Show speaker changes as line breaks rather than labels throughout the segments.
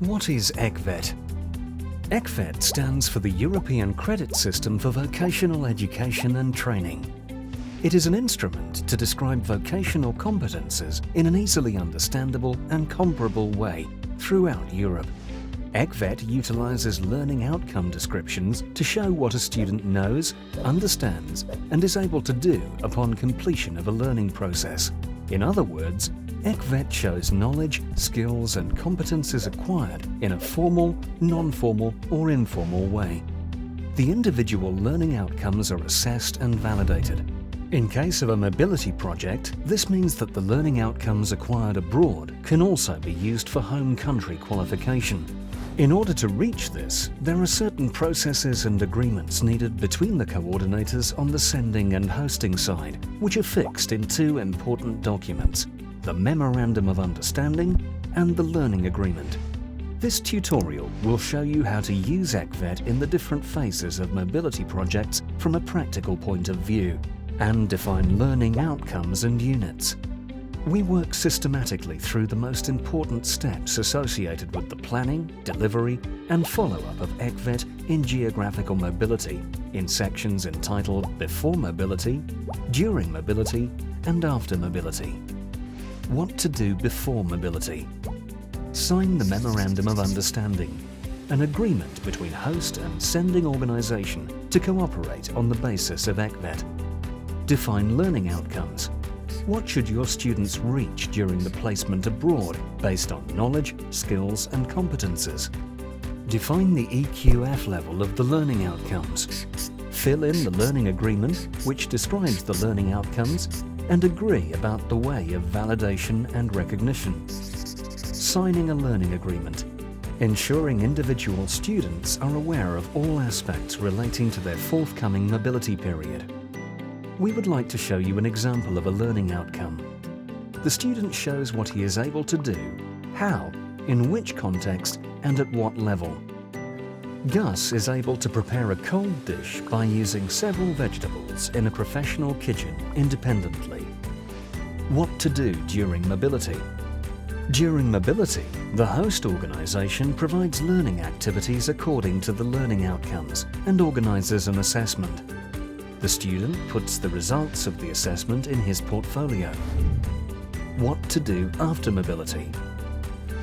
What is Ecvet? Ecvet stands for the European Creditsystem for Vocational Education and Training. It is an instrument to describe vocational competences in an easily understandable and comparable way throughout Europe. Ecvet utilises learning outcome descriptions to show what a student knows, understands, and is able to do upon completion of a learning process. In other words, Ecvet shows knowledge, skills, and competences acquired in a formal, non-formal, or informal way. The individual learning outcomes are assessed and validated. In case of a mobility project, this means that the learning outcomes acquired abroad can also be used for home country qualification. In order to reach this, there are certain processes and agreements needed between the coordinators on the sending and hosting side, which are fixed in two important documents: the Memorandum of Understanding and the Learning Agreement. This tutorial will show you how to use Ecvet in the different phases of mobility projects from a practical point of view, and define learning outcomes and units. We work systematically through the most important steps associated with the planning, delivery, and follow-up of Ecvet in geographical mobility in sections entitled Before Mobility, During Mobility, and After Mobility. What to do before mobility? Sign the Memorandum of Understanding, an agreement between host and sending organisation to cooperate on the basis of Ecvet. Define learning outcomes. What should your students reach during the placement abroad based on knowledge, skills, and competences? Define the EQF level of the learning outcomes. Fill in the learning agreement, which describes the learning outcomes, and agree about the way of validation and recognition. Signing a learning agreement. Ensuring individual students are aware of all aspects relating to their forthcoming mobility period. We would like to show you an example of a learning outcome. The student shows what he is able to do, how, in which context, and at what level. Gus is able to prepare a cold dish by using several vegetables in a professional kitchen independently. What to do during mobility? During mobility, the host organisation provides learning activities according to the learning outcomes and organises an assessment. The student puts the results of the assessment in his portfolio. What to do after mobility?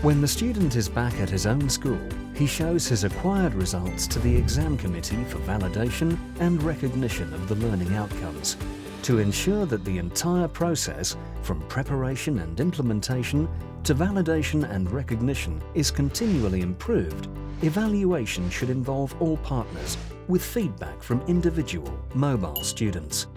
When the student is back at his own school, he shows his acquired results to the exam committee for validation and recognition of the learning outcomes. To ensure that the entire process, from preparation and implementation to validation and recognition, is continually improved, evaluation should involve all partners, with feedback from individual mobile students.